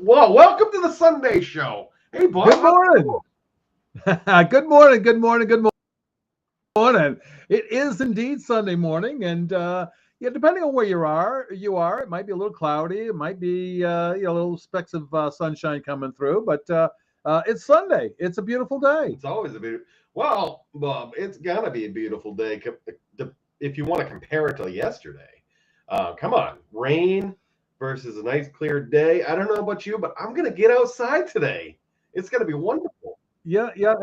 Well, welcome to the Sunday show. Hey, boss. Good morning. Good morning. Good morning. Good morning. It is indeed Sunday morning, and yeah, depending on where it might be a little cloudy. It might be little specks of sunshine coming through, but it's Sunday. It's a beautiful day. It's always a beautiful. Well, Bob, it's gonna be a beautiful day if you want to compare it to yesterday. Come on, rain versus a nice clear day. I don't know about you, but I'm gonna get outside today. It's gonna be wonderful. Yeah, yeah,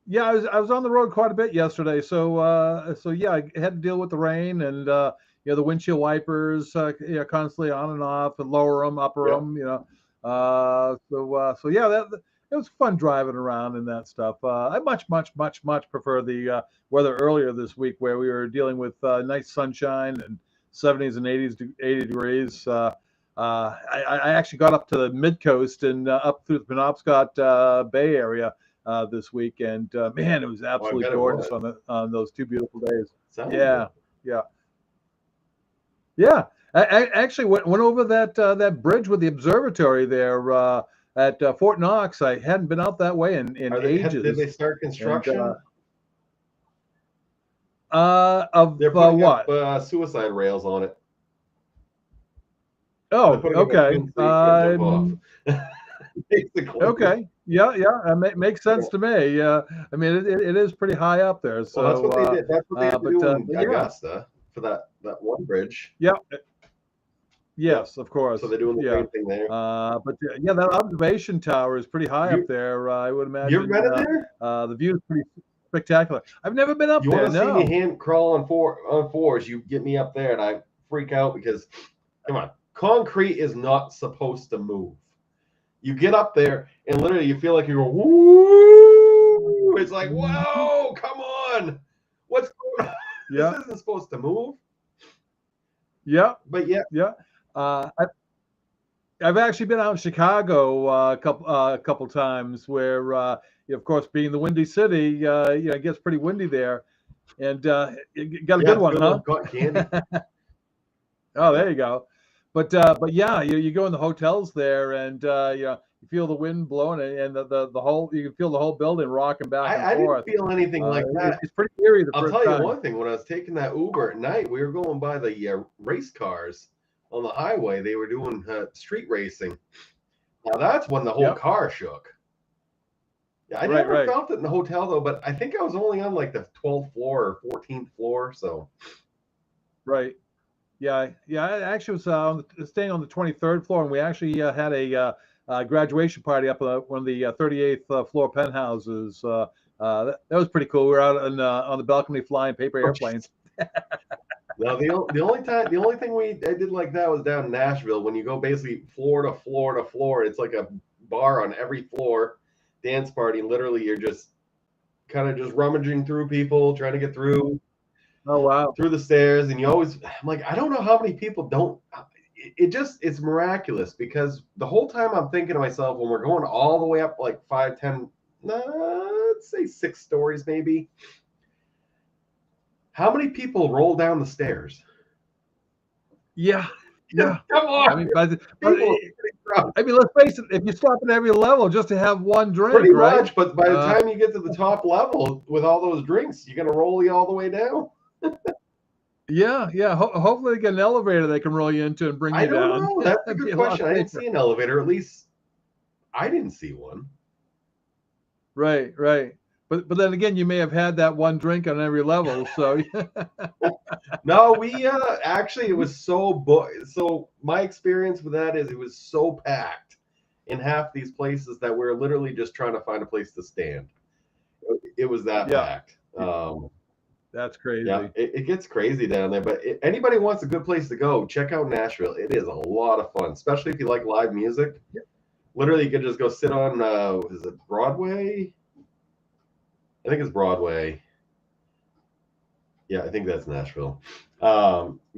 yeah. I was on the road quite a bit yesterday, so yeah, I had to deal with the rain and the windshield wipers, constantly on and off, and lower them, upper Yep. them, so yeah, that it was fun driving around and that stuff. I much prefer the weather earlier this week where we were dealing with nice sunshine and 70s and 80 degrees. I actually got up to the mid coast and up through the Penobscot Bay area this week, and man, it was Oh, I absolutely bet it gorgeous was. on those two beautiful days. Sounds good. Yeah, yeah, yeah. I actually went over that bridge with the observatory there at Fort Knox. I hadn't been out that way in Did they ages, start and construction? of They're putting up what? suicide rails on it. They're Oh, putting up a okay. fence so you can't jump off. Basically. Okay. Yeah, yeah. Makes sense to me. I mean, it is pretty high up there. Well, that's what So, they did. That's what they had to do in but yeah, Augusta for that one bridge. yeah. Yep. Yes, of course. So they're doing the Yeah. same thing there. But yeah, that observation tower is pretty high up You there. I would you ever imagine been in there? the view is pretty spectacular. I've never been up You want there. to see me No. hand crawl on fours? You get me up there, and I freak out because, come on, concrete is not supposed to move. You get up there, and literally you feel like you're going, woo! It's like, whoa, come on, what's going on? Yeah. This isn't supposed to move. Yeah. But yeah, Yeah. I've actually been out in Chicago a couple times where, of course, being the Windy City, it gets pretty windy there, and you got a yeah, good one, huh? Got candy. Oh, there you go. But yeah, you go in the hotels there, and you feel the wind blowing, and the whole you can feel the whole building rocking back and I didn't forth. feel anything like that. It's pretty eerie the I'll first tell you time. one thing. When I was taking that Uber at night, we were going by the race cars on the highway. They were doing street racing. Now that's when the whole Yep. car shook. Yeah, I Right, never right. felt it in the hotel though, but I think I was only on like the 12th floor or 14th floor. So Right. Yeah, yeah. I actually was staying on the 23rd floor, and we actually had a graduation party up one of the 38th floor penthouses. That was pretty cool. We were out on the balcony flying paper airplanes. now the only thing I did like that was down in Nashville when you go basically floor to floor to floor. It's like a bar on every floor, dance party. Literally, you're just kind of just rummaging through people, trying to get through Oh wow. the stairs, and I'm like, I don't know how many people don't. It's miraculous because the whole time I'm thinking to myself when we're going all the way up like 5, 10, let's say 6 stories maybe. How many people roll down the stairs? Yeah, yeah. Come on, I mean, let's face it. If you stop at every level just to have one drink, pretty right? much. But by the time you get to the top level with all those drinks, you're gonna roll you all the way down. Yeah, yeah. Hopefully, they get an elevator they can roll you into and bring I you don't down. know. That's a That'd be good a lot question. I didn't safer. see an elevator. At least I didn't see one. Right, right. But then again, you may have had that one drink on every level. So No, we actually it was so my experience with that is it was so packed in half these places that we're literally just trying to find a place to stand. It was that yeah, packed. that's Yeah, crazy. it gets crazy down there. But anybody wants a good place to go, check out Nashville. It is a lot of fun, especially if you like live music. Literally, you could just go sit on is it Broadway? I think it's Broadway. Yeah, I think that's Nashville.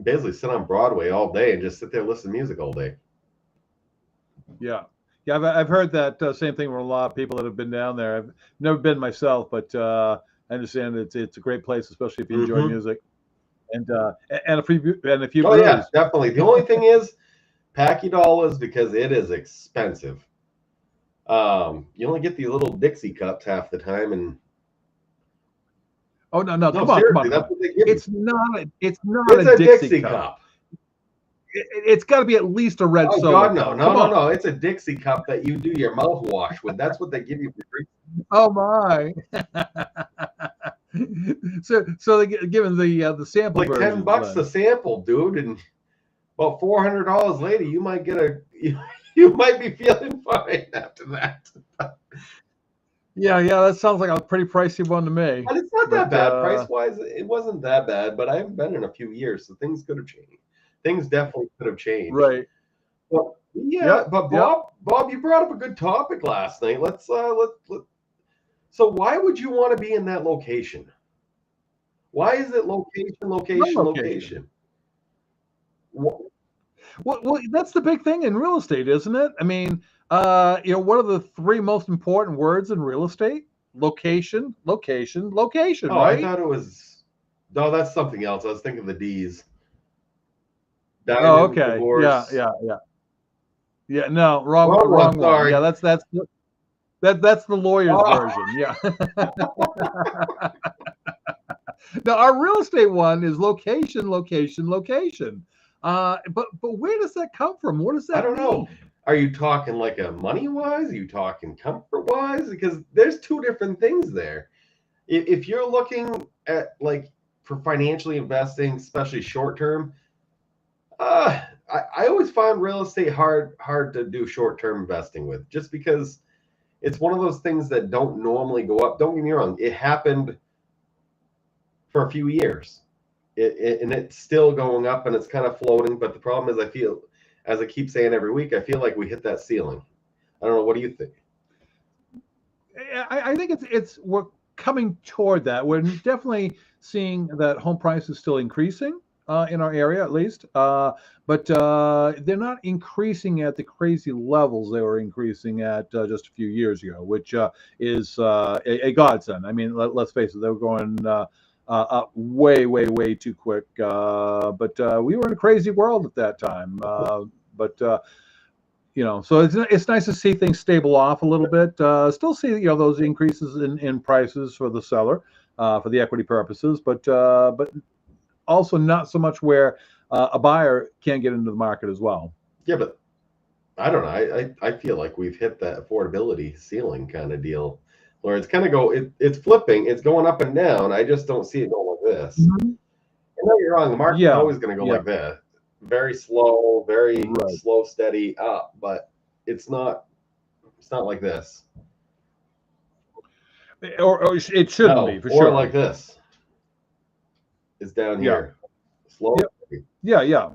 Basically sit on Broadway all day and just sit there and listen to music all day. Yeah, yeah. I've heard that same thing from a lot of people that have been down there. I've never been myself, but I understand it's a great place, especially if you enjoy music and a few Oh yeah, brews. definitely. The only thing is pack your dollars because it is expensive. You only get these little Dixie cups half the time, and Oh no, no, come on, seriously, that's what they give you. It's not It's a a Dixie Dixie cup. cup. It's got to be at least a red Oh soda God, no, cup. no, Come no, on. no! It's a Dixie cup that you do your mouthwash with. That's what they give you for free. Oh my! so they're giving the sample Like versions, $10 then. a sample, dude, and about $400 later, you might get you might be feeling fine after that. Yeah, that sounds like a pretty pricey one to me. But it's not that bad price wise. It wasn't that bad, but I haven't been in a few years, so things could have changed. Things definitely could have changed. Right. Well, yeah, Yep, but yep. Bob, you brought up a good topic last night. Let's So why would you want to be in that location? Why is it location? Well, that's the big thing in real estate, isn't it? I mean, what are the three most important words in real estate? Location, location, location, Oh, right? I thought it was. No, that's something else. I was thinking the D's. Oh, Diamond, okay. divorce. Yeah, no, wrong one. one. Sorry. Yeah, that's the lawyer's version. Yeah. Now our real estate one is location, location, location. But where does that come from? What does that I don't know. Are you talking like a money wise? Are you talking comfort wise? Because there's two different things there. If you're looking at like for financially investing, especially short term, I always find real estate hard to do short term investing with, just because it's one of those things that don't normally go up. Don't get me wrong; it happened for a few years, and it's still going up, and it's kind of floating. But the problem is, I feel, as I keep saying every week, I feel like we hit that ceiling. I don't know. What do you think? I think we're coming toward that. We're definitely seeing that home price is still increasing in our area, at least, but they're not increasing at the crazy levels they were increasing at just a few years ago, which is a godsend. I mean, let's face it, they were going up way too quick. But we were in a crazy world at that time. So it's nice to see things stable off a little bit. Still see those increases in prices for the seller for the equity purposes, but also not so much where a buyer can't get into the market as well. Yeah, but I don't know. I feel like we've hit that affordability ceiling kind of deal, where it's kind of it's flipping, it's going up and down. I just don't see it going like this. Mm-hmm. I know you're wrong. The market's always going to go like this. Very slow, slow, steady up, but it's not like this. Or it shouldn't be, for sure. Or like this. It's down here. Slow. Yeah.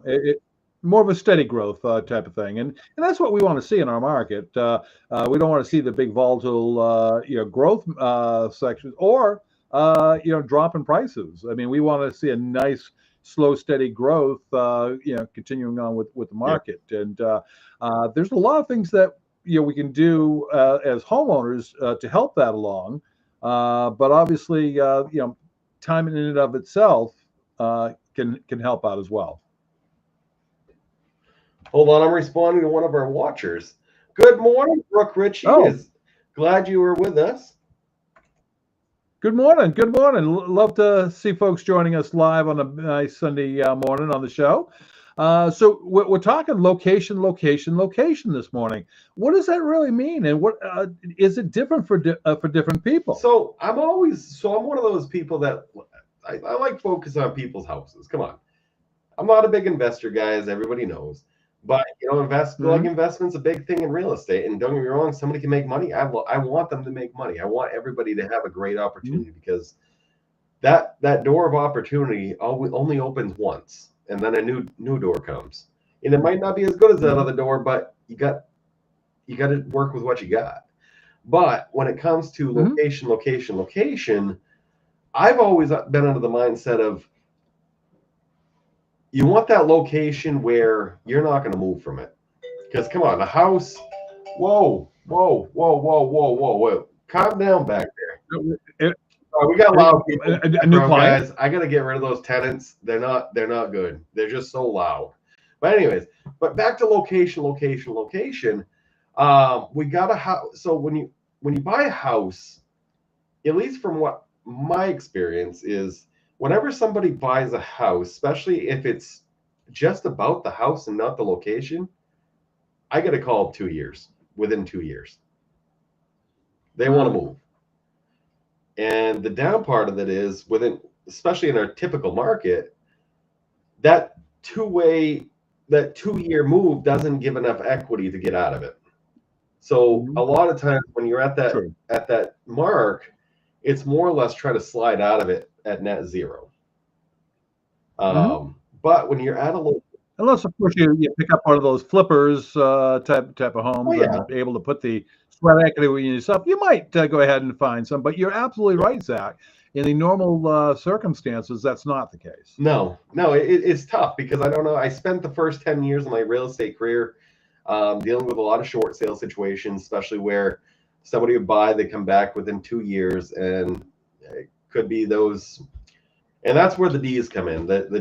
More of a steady growth type of thing, and that's what we want to see in our market. We don't want to see the big volatile growth sections or drop in prices. I mean, we want to see a nice slow steady growth continuing on with the market. And there's a lot of things that we can do as homeowners to help that along, but obviously time in and of itself can help out as well. Hold on, I'm responding to one of our watchers. Good morning, Brooke Ritchie. Is glad you were with us. Good morning. Love to see folks joining us live on a nice Sunday morning on the show. So we're talking location this morning. What does that really mean, and what is it different for different people? So I'm one of those people that I like focus on people's houses. Come on, I'm not a big investor guy, as everybody knows. But investment's a big thing in real estate, and don't get me wrong, somebody can make money. I want them to make money. I want everybody to have a great opportunity, because that door of opportunity only opens once, and then a new door comes, and it might not be as good as that other door, but you got to work with what you got. But when it comes to location, I've always been under the mindset of, you want that location where you're not going to move from it. Because come on, the house. Whoa. Calm down back there. We got loud people. A new client. Guys, I got to get rid of those tenants. They're not good. They're just so loud. But anyways, but back to location. We got a house. So when you buy a house, at least from what my experience is, whenever somebody buys a house, especially if it's just about the house and not the location, I get a call 2 years. Within 2 years, they want to move. And the down part of it is within, especially in our typical market, that 2-year move doesn't give enough equity to get out of it. So a lot of times when you're at that mark, it's more or less try to slide out of it at net zero. But when you're at a low, unless of course you pick up one of those flippers type of homes and able to put the sweat equity in yourself, you might go ahead and find some. But you're absolutely right, Zach. In the normal circumstances, that's not the case. No, it's tough because I don't know. I spent the first 10 years of my real estate career dealing with a lot of short sale situations, especially where somebody would buy, they come back within 2 years, and it could be those. And that's where the D's come in: the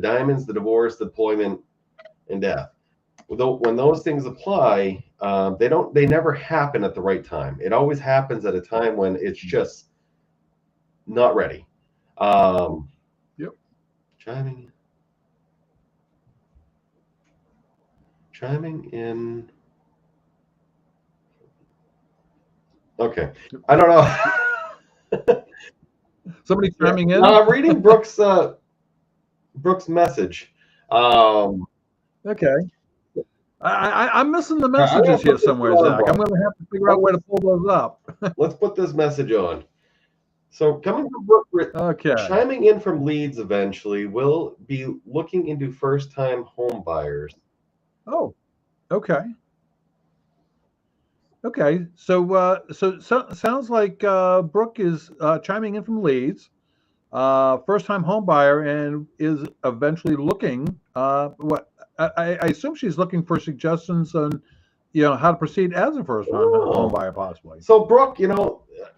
diamonds, the divorce, deployment, and death. When those things apply, they never happen at the right time. It always happens at a time when it's just not ready. Chiming in. Okay, I don't know. Somebody chiming in. I'm reading Brooks' message. Okay. I'm missing the messages here somewhere, Zach. I'm going to have to figure out where to pull those up. Let's put this message on. So coming from Brooke, chiming in from Leeds eventually, will be looking into first-time home buyers. Oh, okay. Okay, so sounds like Brooke is chiming in from Leeds, first-time home buyer, and is eventually looking. What I assume she's looking for suggestions on, how to proceed as a first-time home buyer, possibly. So Brooke,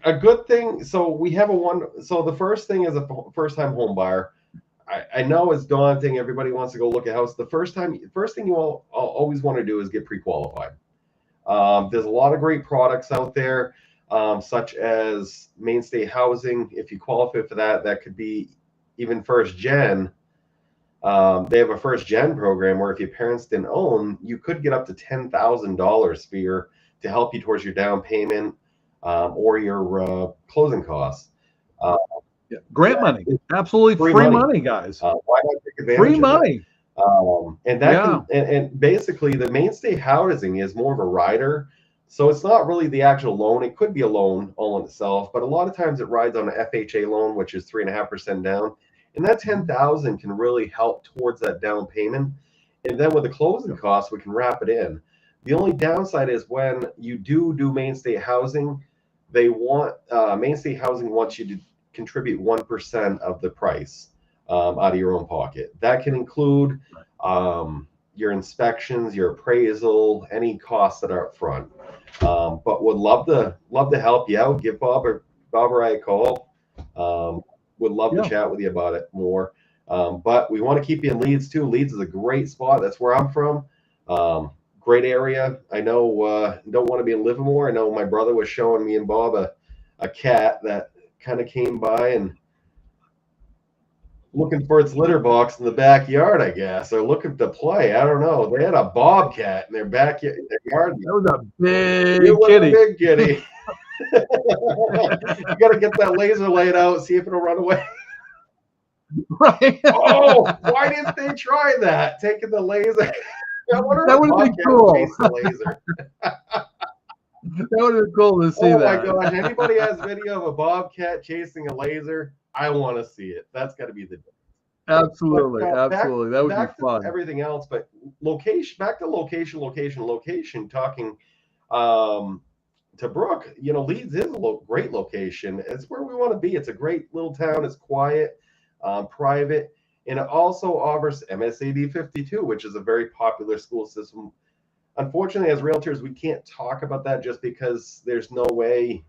a good thing. So we have So the first thing as a first-time home buyer, I know it's daunting. Everybody wants to go look at a house. The first thing you always want to do is get pre-qualified. There's a lot of great products out there, such as Mainstay Housing. If you qualify for that, that could be even first gen. They have a first gen program where if your parents didn't own, you could get up to $10,000 to help you towards your down payment or your closing costs. Grant money, absolutely free money, guys. Why not take advantage free of money? And that and basically the Mainstay Housing is more of a rider, so it's not really the actual loan. It could be a loan all in itself, but a lot of times it rides on an FHA loan, which is 3.5% down, and that $10,000 can really help towards that down payment. And then with the closing costs, we can wrap it in. The only downside is when you do Mainstay Housing, Mainstay Housing wants you to contribute 1% of the price out of your own pocket. That can include your inspections, your appraisal, any costs that are up front. But would love to help you out. Give Bob or I a call. Would love to chat with you about it more. But we want to keep you in Leeds too. Leeds is a great spot. That's where I'm from. Great area. I know don't want to be in Livermore. I know my brother was showing me and Bob a cat that kind of came by and looking for its litter box in the backyard, I guess, or looking to play. I don't know. They had a bobcat in their backyard. That was a big kitty. Big kitty. You got to get that laser laid out, see if it'll run away. Right. Oh, why didn't they try that? Taking the laser. That would be cool. The laser. That would be cool to see. Oh my gosh! Anybody has video of a bobcat chasing a laser? I want to see it. That's got to be the. Absolutely, absolutely. That would be fun. Everything else, but location. Back to location. Talking to Brooke, Leeds is a great location. It's where we want to be. It's a great little town. It's quiet, private, and it also offers MSAD 52, which is a very popular school system. Unfortunately, as realtors, we can't talk about that just because there's no way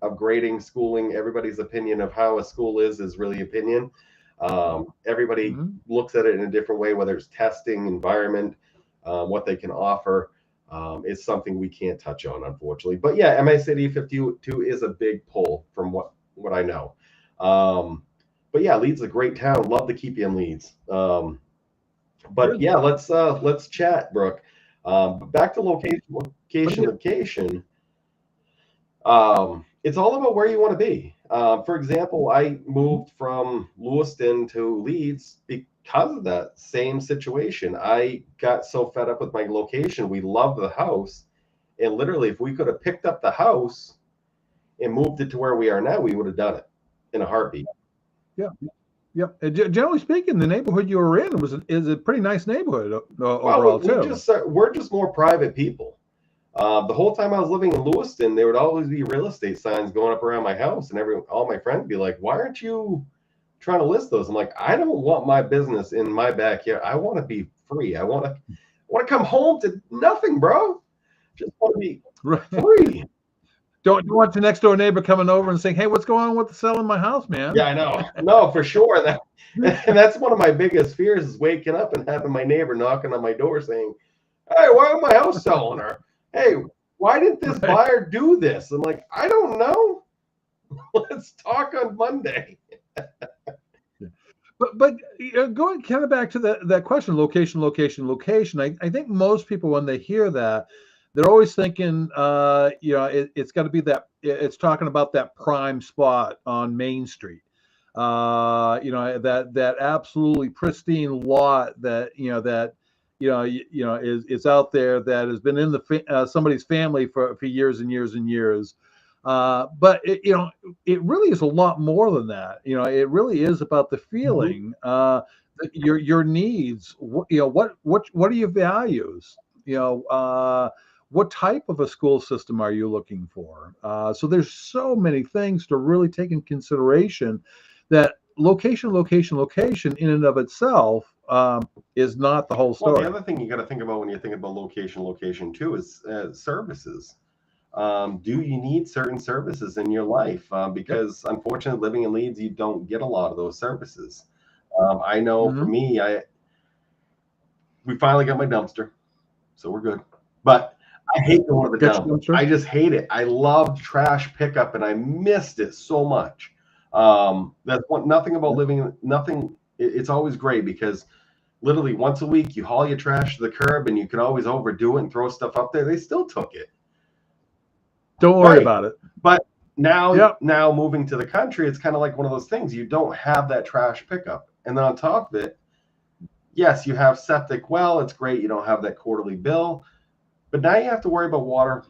of grading schooling. Everybody's opinion of how a school is really opinion. Everybody looks at it in a different way, whether it's testing, environment, what they can offer. Is something we can't touch on, unfortunately. But yeah, MA City 52 is a big pull from what I know. But yeah, Leeds is a great town. Love to keep you in Leeds. But yeah, let's chat, Brooke. Back to location. It's all about where you want to be. For example, I moved from Lewiston to Leeds because of that same situation. I got so fed up with my location. We love the house. And literally, if we could have picked up the house and moved it to where we are now, we would have done it in a heartbeat. Yeah. Yep. Generally speaking, the neighborhood you were in is a pretty nice neighborhood overall, too. We're just more private people. The whole time I was living in Lewiston, there would always be real estate signs going up around my house, and all my friends would be like, "Why aren't you trying to list those?" I'm like, "I don't want my business in my backyard. I want to be free. I want to come home to nothing, bro. Just want to be free." Don't want your next door neighbor coming over and saying, "Hey, what's going on with the selling my house, man?" Yeah, I know. No, for sure. And that's one of my biggest fears is waking up and having my neighbor knocking on my door saying, "Hey, why am my house selling?" Or, "Hey, why didn't this buyer do this?" I'm like, "I don't know. Let's talk on Monday." But going kind of back to that question, location. I think most people, when they hear that, they're always thinking, it's got to be that. It's talking about that prime spot on Main Street. That absolutely pristine lot that is out there, that has been in somebody's family for years and years and years. But it really is a lot more than that. It really is about the feeling, your needs. What are your values? What type of a school system are you looking for? So there's so many things to really take in consideration. That location in and of itself is not the whole story. Well, the other thing you got to think about when you think about location too is services. Do you need certain services in your life? Because unfortunately, living in Leeds, you don't get a lot of those services. I know for me, we finally got my dumpster, so we're good. But I hate going to the dump. I just hate it. I loved trash pickup, and I missed it so much. That's nothing about nothing. It's always great because literally once a week you haul your trash to the curb, and you can always overdo it and throw stuff up there. They still took it. Don't worry about it. But now moving to the country, it's kind of like one of those things. You don't have that trash pickup, and then on top of it, yes, you have septic. Well, it's great. You don't have that quarterly bill, but now you have to worry about water.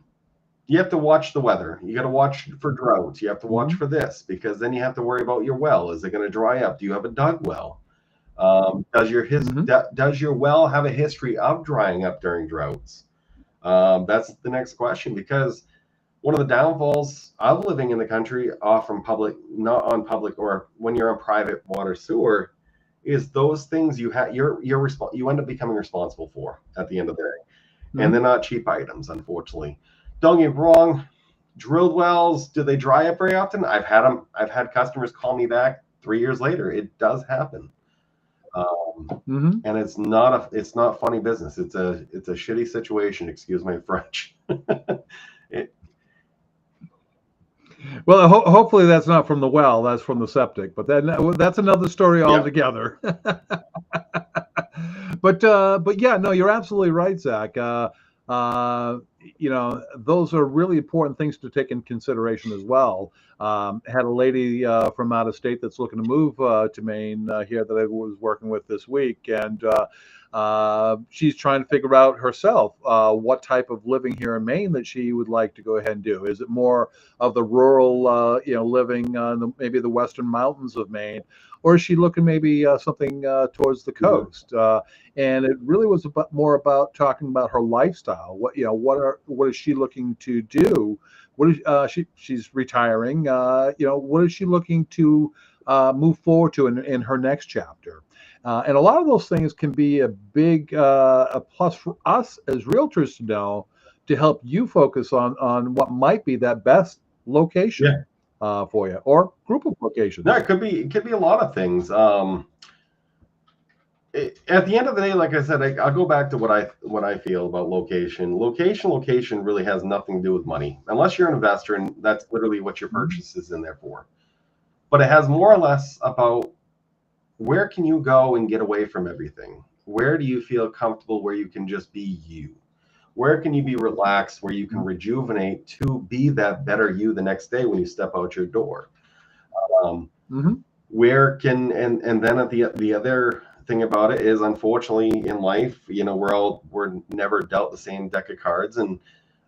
You have to watch the weather. You got to watch for droughts. You have to watch for this, because then you have to worry about your well. Is it going to dry up? Do you have a dug well? Does your well have a history of drying up during droughts? That's the next question, because one of the downfalls of living in the country off from public, not on public, or when you're on private water sewer, is those things you end up becoming responsible for at the end of the day. And they're not cheap items, unfortunately. Don't get me wrong, drilled wells, do they dry up very often? I've had customers call me back 3 years later. It does happen. And it's not funny business. It's a shitty situation. Excuse my French. Well, hopefully that's not from the well. That's from the septic. But that's another story altogether. But yeah, no, you're absolutely right, Zach. Those are really important things to take in consideration as well. Had a lady from out of state that's looking to move to Maine here that I was working with this week, and she's trying to figure out herself what type of living here in Maine that she would like to go ahead and do. Is it more of the rural, living on maybe the western mountains of Maine, or is she looking maybe something towards the coast? And it really was more about talking about her lifestyle. What is she looking to do? What is she's retiring? What is she looking to move forward to in her next chapter? And a lot of those things can be a big a plus for us as realtors to know, to help you focus on what might be that best location. for you, or group of locations. No, it could be a lot of things. At the end of the day, like I said, I'll go back to what I feel about location. Location really has nothing to do with money, unless you're an investor, and that's literally what your purchase is in there for. But it has more or less about where can you go and get away from everything? Where do you feel comfortable where you can just be you? Where can you be relaxed where you can rejuvenate to be that better you the next day when you step out your door? Um, where can and then at the other thing about it is, unfortunately, in life, we're never dealt the same deck of cards, and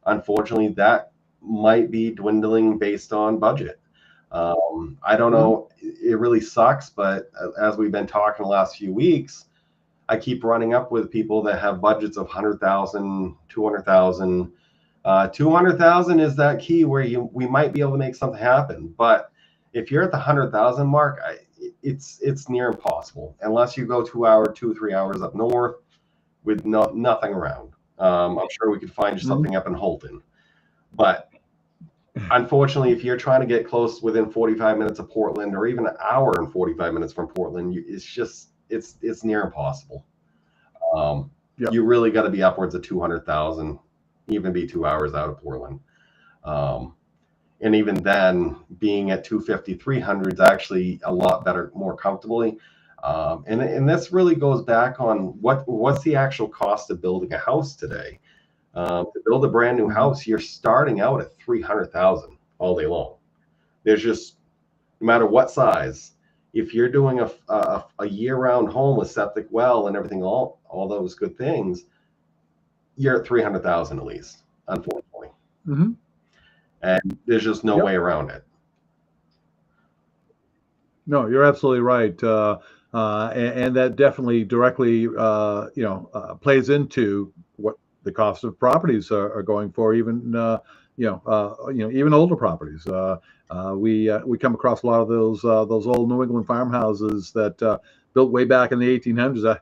unfortunately that might be dwindling based on budget. I don't know, it really sucks, but as we've been talking the last few weeks, I keep running up with people that have budgets of 100,000, 200,000. 200,000 is that key where we might be able to make something happen, but if you're at the 100,000 mark, it's near impossible unless you go 2, 3 hours up north with nothing around. I'm sure we could find you something up in Holton, but unfortunately, if you're trying to get close within 45 minutes of Portland, or even an hour and 45 minutes from Portland, it's near impossible. You really got to be upwards of 200,000, even be 2 hours out of Portland. And even then, being at 250, 300 is actually a lot better, more comfortably. And this really goes back on what's the actual cost of building a house today. To build a brand new house, you're starting out at 300,000 all day long. There's just, no matter what size, if you're doing a year-round home with septic well and everything, all those good things, you're at 300,000 at least, unfortunately. And there's just no way around it. No, you're absolutely right, and that definitely directly, plays into what the cost of properties are going for, even even older properties. We come across a lot of those old New England farmhouses that built way back in the 1800s.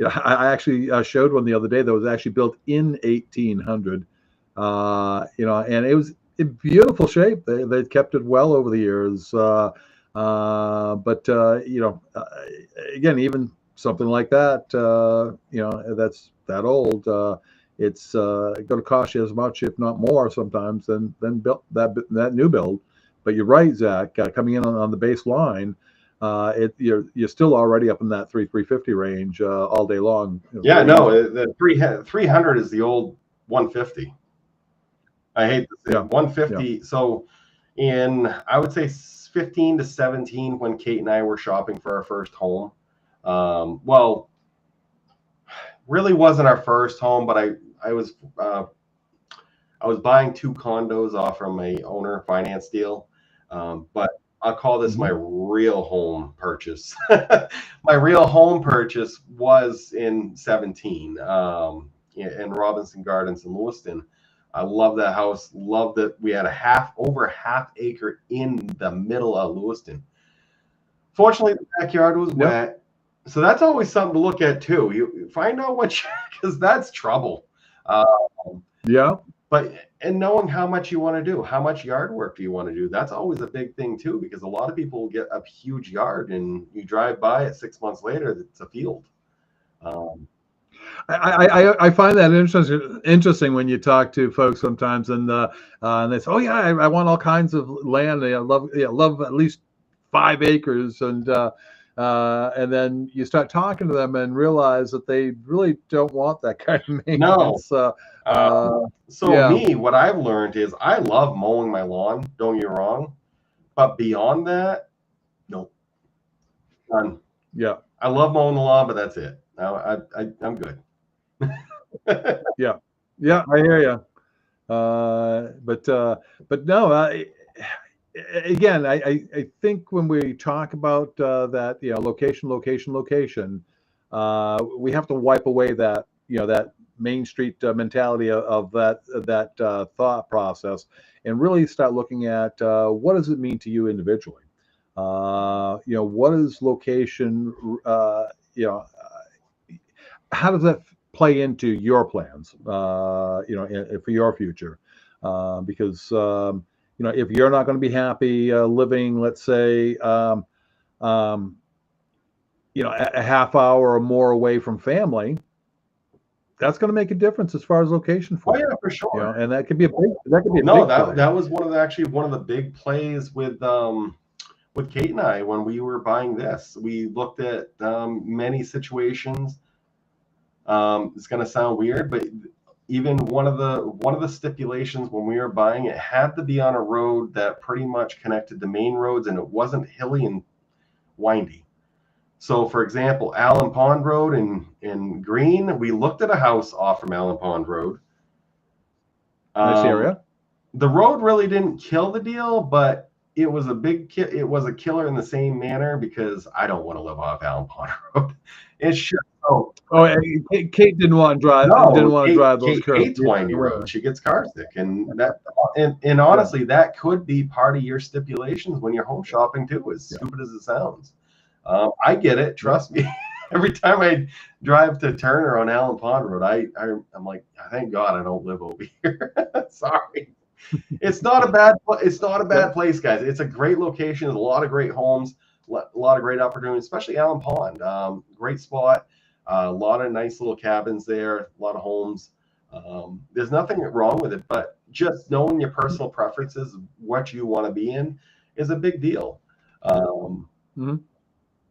I actually showed one the other day that was actually built in 1800. And it was in beautiful shape. They've kept it well over the years. But again, even something like that, that's that old. It's going to cost you as much, if not more, sometimes than built that new build. But you're right, Zach. Coming in on the baseline, you're still already up in that 350 range all day long. Yeah, no, the 300 is the old 150. I hate to say 150. Yeah. So I would say 15 to 17, when Kate and I were shopping for our first home. Well, really wasn't our first home, but I was buying 2 condos off from a owner finance deal. But I'll call this my real home purchase. My real home purchase was in 17 in Robinson Gardens in Lewiston. I love that house. Love that we had over half acre in the middle of Lewiston. Fortunately, the backyard was wet. So that's always something to look at too. You find out because that's trouble. And knowing how much you want to do, how much yard work do you want to do? That's always a big thing too, because a lot of people will get a huge yard and you drive by it 6 months later, it's a field. I find that interesting when you talk to folks sometimes, and they say, "Oh yeah, I want all kinds of land. I love at least 5 acres," and then you start talking to them and realize that they really don't want that kind of maintenance. No. Me, what I've learned is I love mowing my lawn. Don't get me wrong, but beyond that, nope. None. Yeah. I love mowing the lawn, but that's it. I'm good. Yeah, I hear you. But no, again, I think when we talk about that, location, we have to wipe away that that Main Street mentality of that thought process, and really start looking at what does it mean to you individually. What is location? How does that play into your plans, for your future? Because if you're not going to be happy living, let's say, um, a half hour or more away from family, that's going to make a difference as far as location for you. Yeah, for sure. And that could be a big No, play. that was actually one of the big plays with Kate and I when we were buying this. We looked at many situations. It's going to sound weird, but even one of the stipulations when we were buying it had to be on a road that pretty much connected to main roads, and it wasn't hilly and windy. So, for example, Allen Pond Road in Green, we looked at a house off from Allen Pond Road. Nice area. The road really didn't kill the deal, but it was a killer in the same manner, because I don't want to live off Allen Pond Road. It's just so. Oh, Kate didn't want to drive. No, didn't want to drive those Kate curves. hates windy roads. She gets car sick, and honestly, that could be part of your stipulations when you're home shopping too. As stupid as it sounds, I get it. Trust me. Every time I drive to Turner on Allen Pond Road, I'm like, thank God I don't live over here. Sorry. It's not a bad place, guys. It's a great location. There's a lot of great homes, a lot of great opportunities, especially Allen Pond. Great spot. A lot of nice little cabins there, a lot of homes. There's nothing wrong with it, but just knowing your personal preferences, what you want to be in, is a big deal.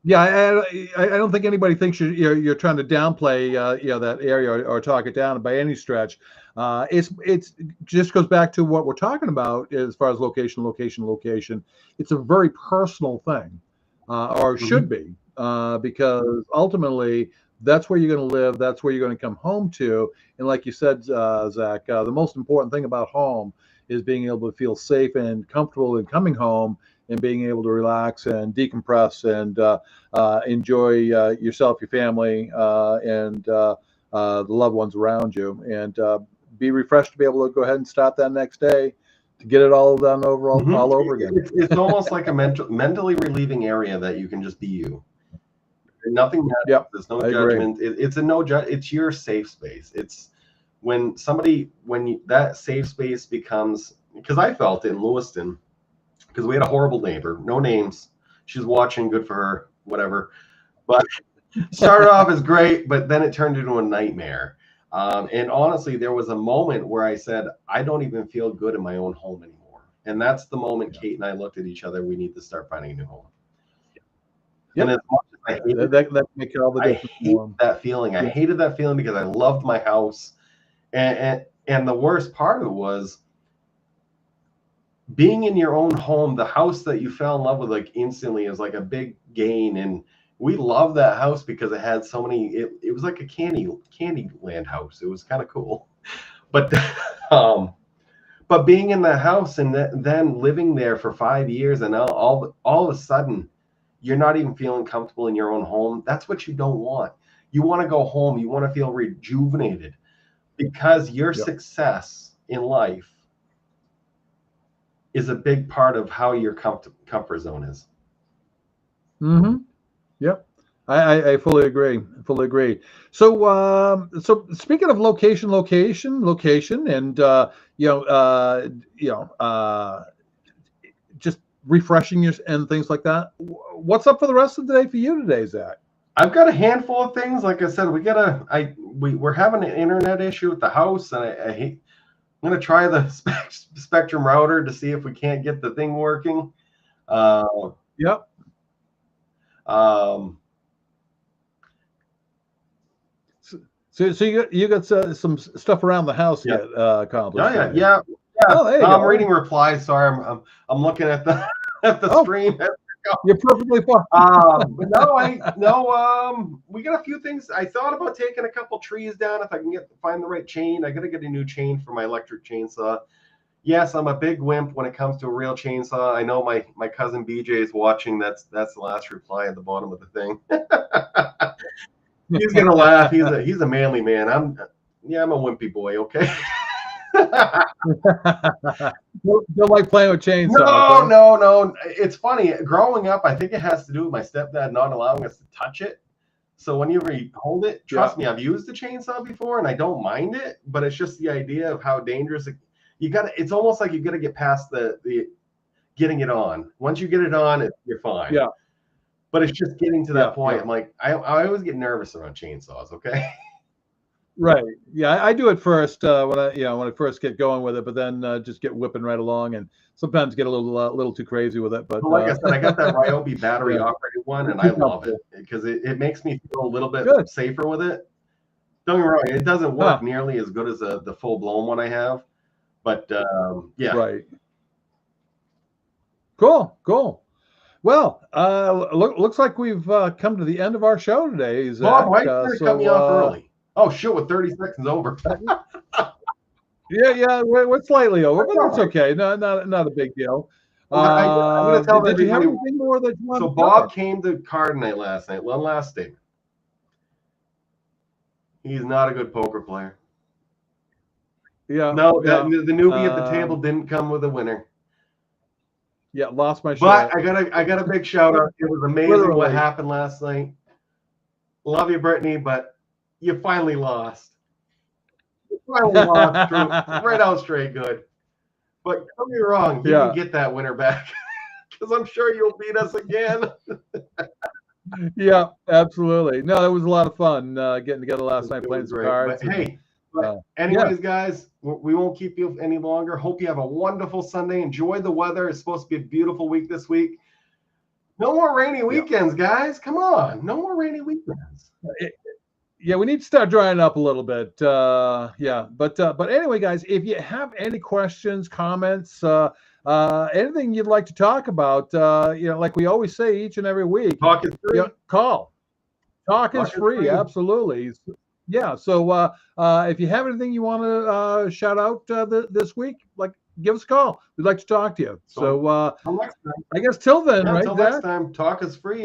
Yeah, I don't think anybody thinks you're trying to downplay that area or talk it down by any stretch. It's just goes back to what we're talking about as far as location. It's a very personal thing, or should be, because ultimately that's where you're going to live. That's where you're going to come home to. And like you said, Zach, the most important thing about home is being able to feel safe and comfortable in coming home, and being able to relax and decompress and enjoy yourself, your family, and the loved ones around you, and be refreshed to be able to go ahead and start that next day to get it all done all over again. It's almost like a mentally relieving area that you can just be you. Nothing matters. Yep, There's no judgment. It's a no judge. It's your safe space. It's when that safe space becomes, because I felt it in Lewiston, because we had a horrible neighbor, no names. She's watching, good for her, whatever. But started off as great, but then it turned into a nightmare. And honestly, there was a moment where I said, I don't even feel good in my own home anymore. And that's the moment Kate and I looked at each other. We need to start finding a new home. Yep. And as much as I hated that makes all the difference. I hate that feeling. I hated that feeling because I loved my house. And the worst part of it was being in your own home. The house that you fell in love with like instantly is like a big gain. And we loved that house because it had so many, it was like a Candyland house. It was kind of cool. But being in that house and then living there for 5 years, and now all of a sudden you're not even feeling comfortable in your own home. That's what you don't want. You want to go home. You want to feel rejuvenated, because your success in life is a big part of how your comfort zone is. Yep. I fully agree. So so speaking of location, and just refreshing your and things like that. What's up for the rest of the day for you today, Zach? I've got a handful of things. Like I said, we're having an internet issue at the house, and I'm gonna try the Spectrum router to see if we can't get the thing working. Yep. So you got some stuff around the house yet accomplished? Yeah. Oh, there you go. I'm reading replies. Sorry, I'm looking at the stream. You're perfectly fine. But no, we got a few things. I thought about taking a couple trees down if I can find the right chain. I got to get a new chain for my electric chainsaw. Yes, I'm a big wimp when it comes to a real chainsaw. I know my cousin BJ is watching. That's the last reply at the bottom of the thing. He's gonna laugh. He's a manly man. I'm a wimpy boy. Okay. Don't like playing with chainsaws. No. It's funny. Growing up, I think it has to do with my stepdad not allowing us to touch it. So whenever you hold it, trust me, I've used the chainsaw before and I don't mind it, but it's just the idea of how dangerous you got to. It's almost like you got to get past the getting it on. Once you get it on, you're fine. Yeah. But it's just getting to that point. Yeah. I'm like, I always get nervous around chainsaws. Okay. Right. Yeah, I do it first when I first get going with it, but then just get whipping right along, and sometimes get a little too crazy with it. But like I said, I got that Ryobi battery operated one, and I love it because it makes me feel a little bit safer with it. Don't get me wrong, it doesn't work nearly as good as the full blown one I have, but yeah. Right. Cool. Well, looks like we've come to the end of our show today, Zach. Bob, why did you cut me off early? Oh, shoot, with 30 seconds over. Yeah, we're slightly over, but that's okay. No, not a big deal. I'm going to tell did you have anything more that you wanted to Bob came to card night last night. One last statement. He's not a good poker player. Yeah. No, the newbie at the table didn't come with a winner. Yeah, lost my shot. But I got a big shout out. It was amazing what happened last night. Love you, Brittany, but you finally lost. You finally lost right out straight good. But don't get me wrong, you can get that winner back because I'm sure you'll beat us again. Yeah, absolutely. No, that was a lot of fun getting together last night playing some cards. But hey, anyways, guys, we won't keep you any longer. Hope you have a wonderful Sunday. Enjoy the weather. It's supposed to be a beautiful week this week. No more rainy weekends, guys. Come on. No more rainy weekends. Yeah, we need to start drying up a little bit. But anyway, guys, if you have any questions, comments, anything you'd like to talk about, like we always say each and every week, talk is free. Call. Talk is free. Absolutely. Yeah. So if you have anything you want to shout out this week, give us a call. We'd like to talk to you. So till next time. I guess till then, right? Till next time, talk is free.